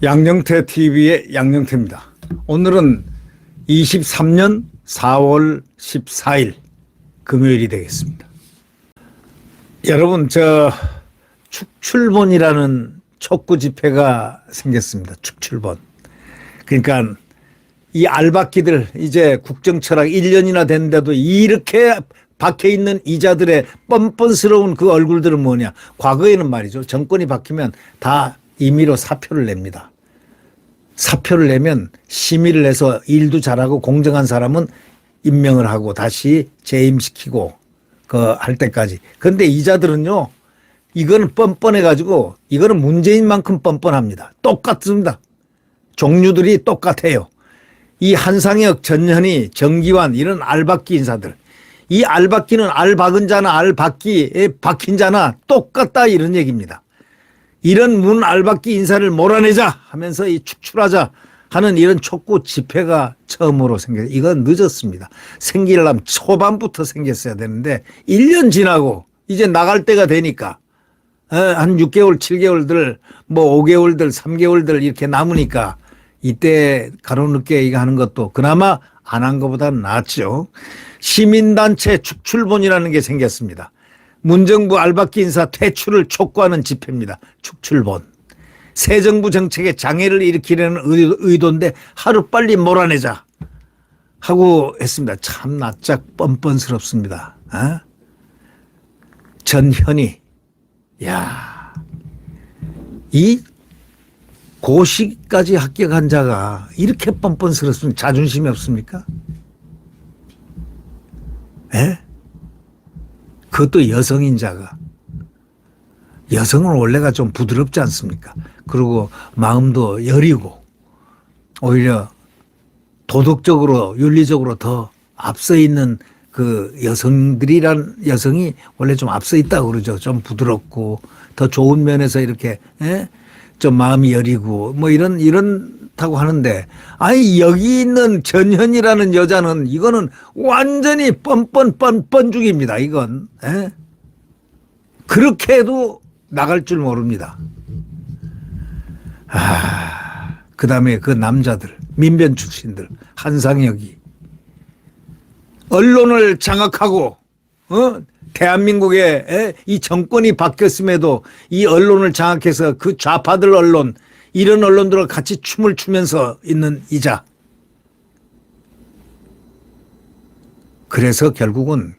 양영태 TV의 양영태입니다. 오늘은 23년 4월 14일 금요일이 되겠습니다. 여러분, 축출본이라는 촉구 집회가 생겼습니다. 축출본. 그러니까 이 알박기들, 이제 국정철학 1년이나 됐는데도 이렇게 박혀있는 이자들의 뻔뻔스러운 그 얼굴들은 뭐냐. 과거에는 말이죠, 정권이 바뀌면 다 임의로 사표를 냅니다. 사표를 내면 심의를 해서 일도 잘하고 공정한 사람은 임명을 하고 다시 재임시키고 할 때까지. 그런데 이자들은요, 이거는 뻔뻔해가지고 이거는 문재인만큼 뻔뻔합니다. 똑같습니다. 종류들이 똑같아요. 이 한상혁, 전현희, 정기환 이런 알박기 인사들. 이 알박기는 알박은 자나 알박기에 박힌 자나 똑같다 이런 얘기입니다. 이런 문 알박기 인사를 몰아내자 하면서 이 축출하자 하는 이런 촉구 집회가 처음으로 생겼어요. 이건 늦었습니다. 생기려면 초반부터 생겼어야 되는데 1년 지나고 이제 나갈 때가 되니까 한 6개월, 7개월들, 뭐 5개월들, 3개월들 이렇게 남으니까 이때 가로늦게 이거 하는 것도 그나마 안 한 것보다는 낫죠. 시민단체 축출본이라는 게 생겼습니다. 문정부 알박기 인사 퇴출을 촉구하는 집회입니다. 축출본. 새 정부 정책에 장애를 일으키려는 의도인데 하루빨리 몰아내자 하고 했습니다. 참 낯짝 뻔뻔스럽습니다. 전현희. 야, 이 고시까지 합격한 자가 이렇게 뻔뻔스럽으면 자존심이 없습니까? 예? 그것도 여성인 자가. 여성은 원래가 좀 부드럽지 않습니까? 그리고 마음도 여리고 오히려 도덕적으로 윤리적으로 더 앞서 있는 그 여성이 원래 좀 앞서 있다고 그러죠. 좀 부드럽고 더 좋은 면에서 이렇게 좀 마음이 여리고 뭐 이런다고 하는데, 아니 여기 있는 전현이라는 여자는 이거는 완전히 뻔뻔죽입니다. 이건 그렇게 해도 나갈 줄 모릅니다. 그다음에 그 남자들, 민변 출신들, 한상혁이 언론을 장악하고 대한민국에 이 정권이 바뀌었음에도 이 언론을 장악해서 그 좌파들 언론, 이런 언론들과 같이 춤을 추면서 있는 이자. 그래서 결국은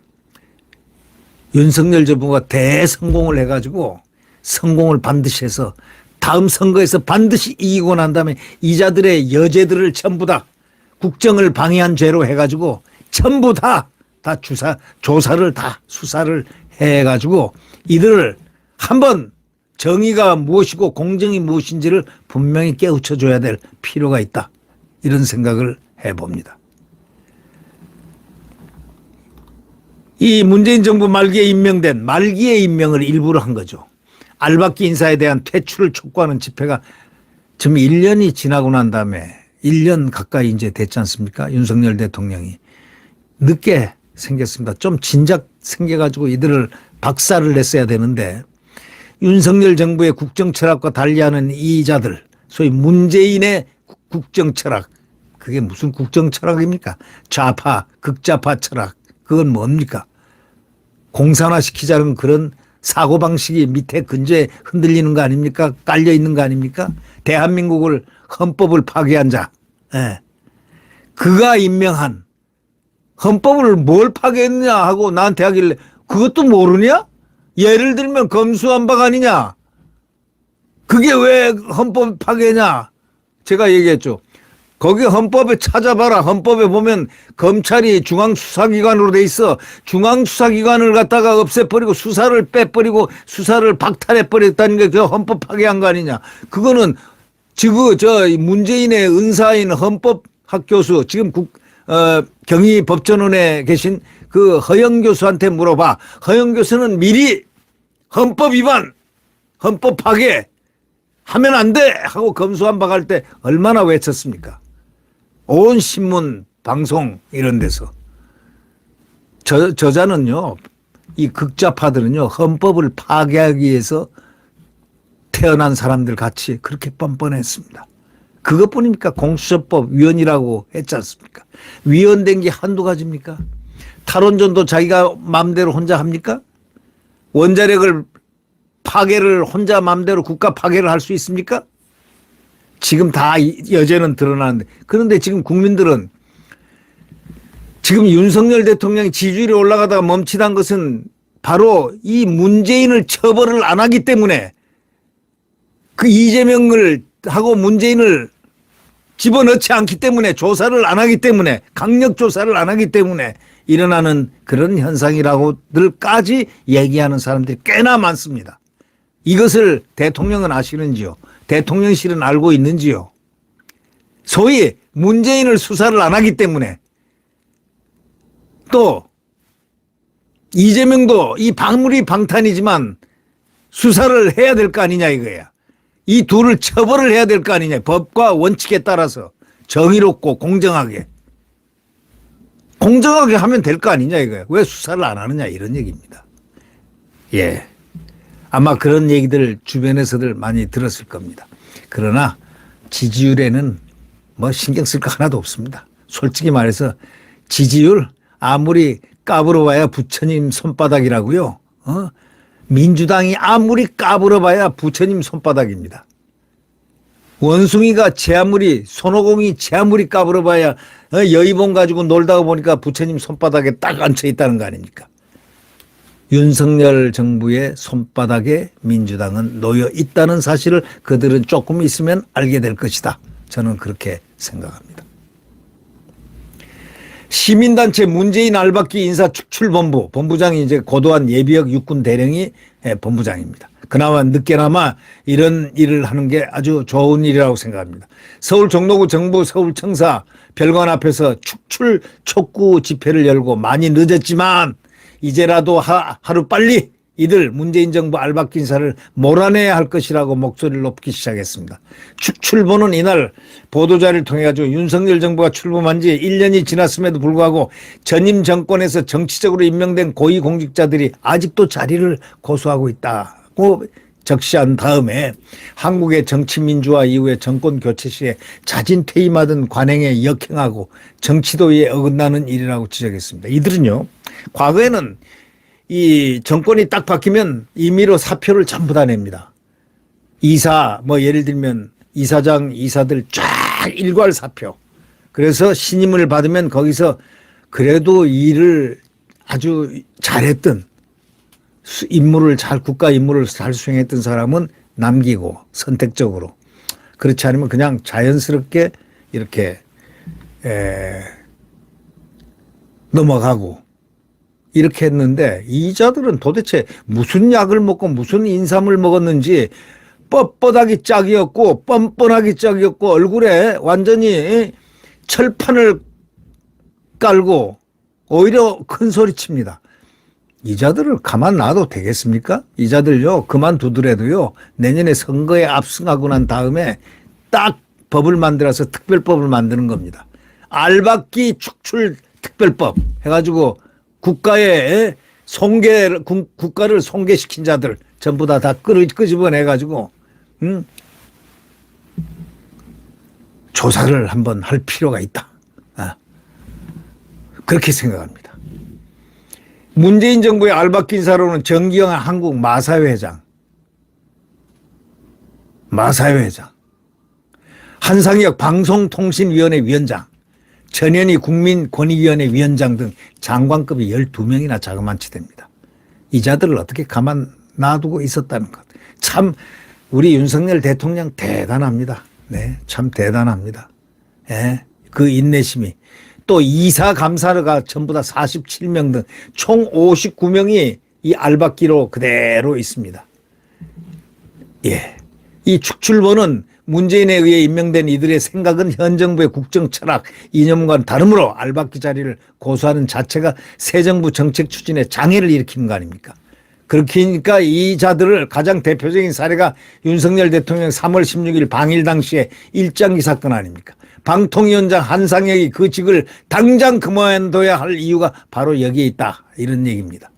윤석열 정부가 대성공을 해가지고 성공을 반드시 해서 다음 선거에서 반드시 이기고 난 다음에 이자들의 여죄들을 전부 다 국정을 방해한 죄로 해가지고 전부 다 조사를 다 수사를 해가지고 이들을 한번 정의가 무엇이고 공정이 무엇인지를 분명히 깨우쳐줘야 될 필요가 있다. 이런 생각을 해봅니다. 이 문재인 정부 말기에 임명된 말기의 임명을 일부러 한 거죠. 알박기 인사에 대한 퇴출을 촉구하는 집회가 지금 1년이 지나고 난 다음에 1년 가까이 이제 됐지 않습니까? 윤석열 대통령이. 늦게 생겼습니다. 좀 진작 생겨가지고 이들을 박살을 냈어야 되는데 윤석열 정부의 국정철학과 달리하는 이자들, 소위 문재인의 국정철학, 그게 무슨 국정철학입니까? 좌파, 극좌파 철학, 그건 뭡니까? 공산화시키자는 그런 사고방식이 밑에 근저에 흔들리는 거 아닙니까? 깔려 있는 거 아닙니까? 대한민국을 헌법을 파괴한 자, 그가 임명한 헌법을 뭘 파괴했냐 하고 나한테 하길래 그것도 모르냐? 예를 들면 검수완박 아니냐? 그게 왜 헌법 파괴냐? 제가 얘기했죠. 거기 헌법에 찾아봐라. 헌법에 보면 검찰이 중앙수사기관으로 돼 있어. 중앙수사기관을 갖다가 없애버리고 수사를 빼버리고 수사를 박탈해버렸다는 게 그 헌법 파괴한 거 아니냐? 그거는 문재인의 은사인 헌법학 교수, 지금 경희법전원에 계신 그 허영 교수한테 물어봐. 허영 교수는 미리 헌법 위반, 헌법 파괴 하면 안 돼 하고 검수완박할 때 얼마나 외쳤습니까? 온 신문, 방송 이런 데서. 저자는요, 이 극좌파들은요, 헌법을 파괴하기 위해서 태어난 사람들 같이 그렇게 뻔뻔했습니다. 그것뿐입니까? 공수처법 위헌이라고 했지 않습니까? 위헌된 게 한두 가지입니까? 탈원전도 자기가 마음대로 혼자 합니까? 원자력을 파괴를 혼자 마음대로 국가 파괴를 할 수 있습니까? 지금 다 여죄는 드러나는데, 그런데 지금 국민들은 지금 윤석열 대통령이 지지율이 올라가다가 멈칫한 것은 바로 이 문재인을 처벌을 안 하기 때문에, 그 이재명을 하고 문재인을 집어넣지 않기 때문에, 조사를 안 하기 때문에, 강력 조사를 안 하기 때문에 일어나는 그런 현상이라고들까지 얘기하는 사람들이 꽤나 많습니다. 이것을 대통령은 아시는지요? 대통령실은 알고 있는지요? 소위 문재인을 수사를 안 하기 때문에, 또 이재명도 이 방물이 방탄이지만 수사를 해야 될 거 아니냐 이거야. 이 둘을 처벌을 해야 될 거 아니냐. 법과 원칙에 따라서 정의롭고 공정하게 하면 될 거 아니냐 이거야. 왜 수사를 안 하느냐 이런 얘기입니다. 예. 아마 그런 얘기들 주변에서들 많이 들었을 겁니다. 그러나 지지율에는 뭐 신경 쓸 거 하나도 없습니다. 솔직히 말해서 지지율 아무리 까불어봐야 부처님 손바닥이라고요. 민주당이 아무리 까불어봐야 부처님 손바닥입니다. 원숭이가 손오공이 제 아무리 까불어봐야 여의봉 가지고 놀다가 보니까 부처님 손바닥에 딱 얹혀 있다는 거 아닙니까? 윤석열 정부의 손바닥에 민주당은 놓여 있다는 사실을 그들은 조금 있으면 알게 될 것이다. 저는 그렇게 생각합니다. 시민단체 문재인 알박기 인사축출본부 본부장이 이제 고도한 예비역 육군 대령이 본부장입니다. 그나마 늦게나마 이런 일을 하는 게 아주 좋은 일이라고 생각합니다. 서울 종로구 정부 서울청사 별관 앞에서 축출 촉구 집회를 열고 많이 늦었지만 이제라도 하루빨리 이들 문재인 정부 알박기 인사를 몰아내야 할 것이라고 목소리를 높이기 시작했습니다. 축출본은 이날 보도자를 통해 가지고 윤석열 정부가 출범한 지 1년이 지났음에도 불구하고 전임 정권에서 정치적으로 임명된 고위공직자들이 아직도 자리를 고수하고 있다고 적시한 다음에 한국의 정치민주화 이후에 정권 교체 시에 자진 퇴임하던 관행에 역행하고 정치도에 어긋나는 일이라고 지적했습니다. 이들은요, 과거에는 이 정권이 딱 바뀌면 임의로 사표를 전부 다 냅니다. 이사, 예를 들면 이사장, 이사들 쫙 일괄 사표. 그래서 신임을 받으면 거기서 그래도 일을 아주 잘했던 국가 임무를 잘 수행했던 사람은 남기고 선택적으로. 그렇지 않으면 그냥 자연스럽게 이렇게 넘어가고 이렇게 했는데, 이자들은 도대체 무슨 약을 먹고 무슨 인삼을 먹었는지 뻣뻣하기 짝이었고 뻔뻔하기 짝이었고 얼굴에 완전히 철판을 깔고 오히려 큰 소리 칩니다. 이자들을 가만 놔도 되겠습니까? 이자들요, 그만두더라도요, 내년에 선거에 압승하고 난 다음에 딱 법을 만들어서 특별법을 만드는 겁니다. 알박기 축출 특별법 해가지고 국가를 손괴시킨 자들 전부 다 끄집어내가지고 조사를 한번 할 필요가 있다. 그렇게 생각합니다. 문재인 정부의 알박기 인사로는 정기영 한국 마사회 회장, 한상혁 방송통신위원회 위원장, 전현희 국민권익위원회 위원장 등 장관급이 12명이나 자그만치 됩니다. 이 자들을 어떻게 가만 놔두고 있었다는 것. 참 우리 윤석열 대통령 대단합니다. 네, 참 대단합니다. 예, 그 인내심이. 또 이사 감사가 전부 다 47명 등 총 59명이 이 알박기로 그대로 있습니다. 예, 이 축출본은 문재인에 의해 임명된 이들의 생각은 현 정부의 국정 철학, 이념과는 다르므로 알박기 자리를 고수하는 자체가 새 정부 정책 추진에 장애를 일으키는 거 아닙니까? 그렇게니까 이 자들을 가장 대표적인 사례가 윤석열 대통령 3월 16일 방일 당시에 일장기 사건 아닙니까? 방통위원장 한상혁이 그 직을 당장 그만둬야 할 이유가 바로 여기에 있다. 이런 얘기입니다.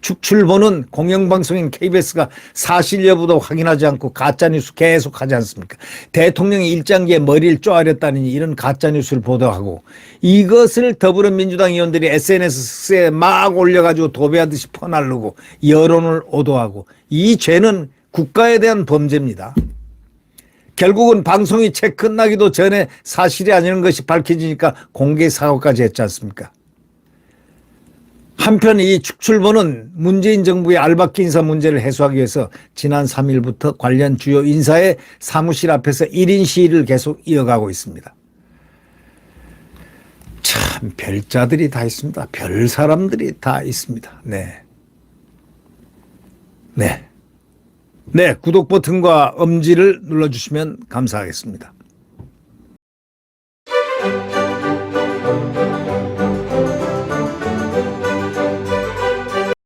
축출본은 공영방송인 KBS가 사실 여부도 확인하지 않고 가짜뉴스 계속 하지 않습니까? 대통령이 일장기에 머리를 쪼아렸다니 이런 가짜뉴스를 보도하고 이것을 더불어민주당 의원들이 SNS에 막 올려가지고 도배하듯이 퍼날르고 여론을 오도하고 이 죄는 국가에 대한 범죄입니다. 결국은 방송이 채 끝나기도 전에 사실이 아니라는 것이 밝혀지니까 공개 사과까지 했지 않습니까? 한편 이 축출본은 문재인 정부의 알박기 인사 문제를 해소하기 위해서 지난 3일부터 관련 주요 인사의 사무실 앞에서 1인 시위를 계속 이어가고 있습니다. 참 별자들이 다 있습니다. 별 사람들이 다 있습니다. 네. 네. 네, 구독 버튼과 엄지를 눌러주시면 감사하겠습니다.